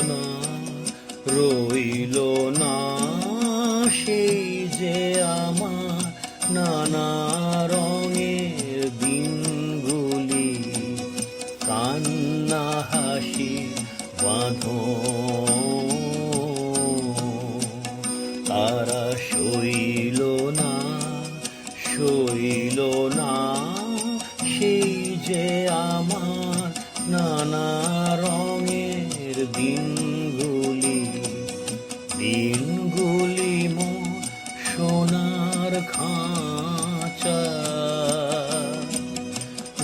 না রইল না সেই যে আমার নানা রঙের দিনগুলি, কান্না হাসি বাঁধন তারা সইল না সেই যে আমার নানা রঙের দিনগুলি মোর সোনার খাঁচা,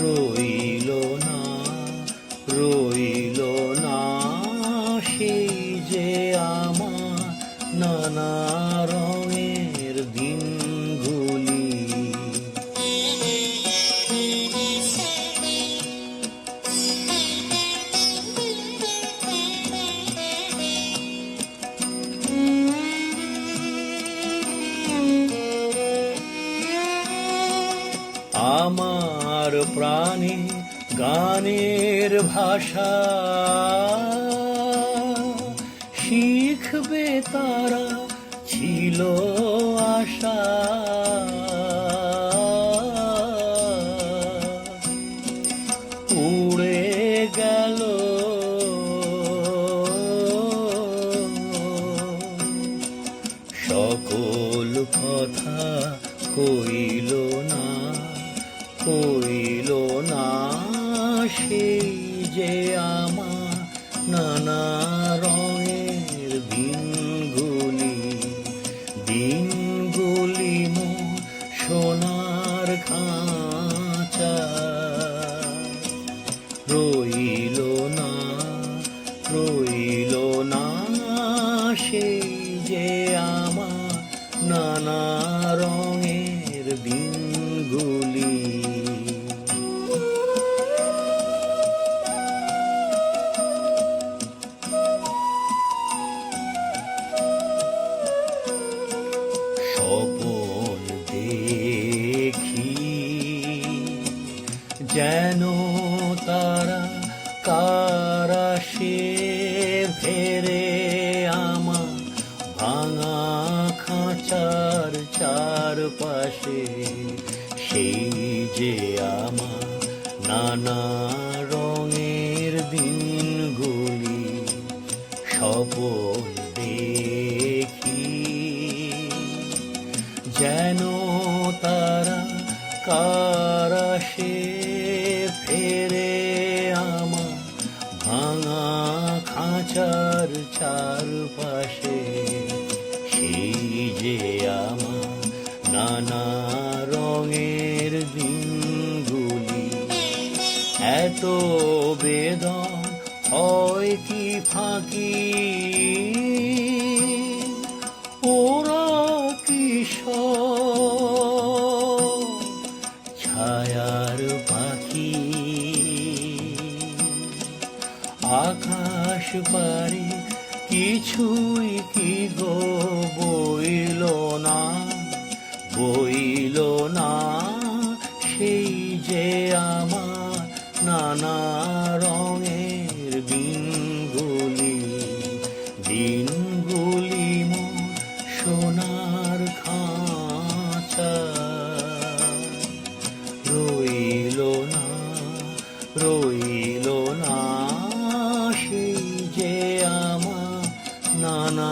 রইল না সেই যে আমার নানা রঙের দিনগুলি। আমার প্রাণে গানের ভাষা শিখবে তারা ছিল আশা, উড়ে গেল সকল কথা, কইল না সেই যে আমার নানা রঙের দিনগুলি মোর সোনার খাঁচা, রইল না সেই যে আমার নানা রঙের দিনগুলি। স্বপন দেখি যেন তারা কারা সে ফেরে আমার ভাঙা খাঁচার চারপাশে, সেই যে আমার নানা রঙের দিনগুলি। স্বপন দেখি যেন তারা কারা সে ফেরে আমার ভাঙা খাঁচার চারপাশে, সেই যে আমার নানা রঙের দিনগুলি। এত বেদন হয় কি ফাঁকি, ওরা ছায়ার পাখি, আকাশ পারে কিছুই কি গো বইল না সেই যে আমার নানা রঙের দিনগুলি মোর সোনার খাঁচা, রইল না সেই যে আমার নানা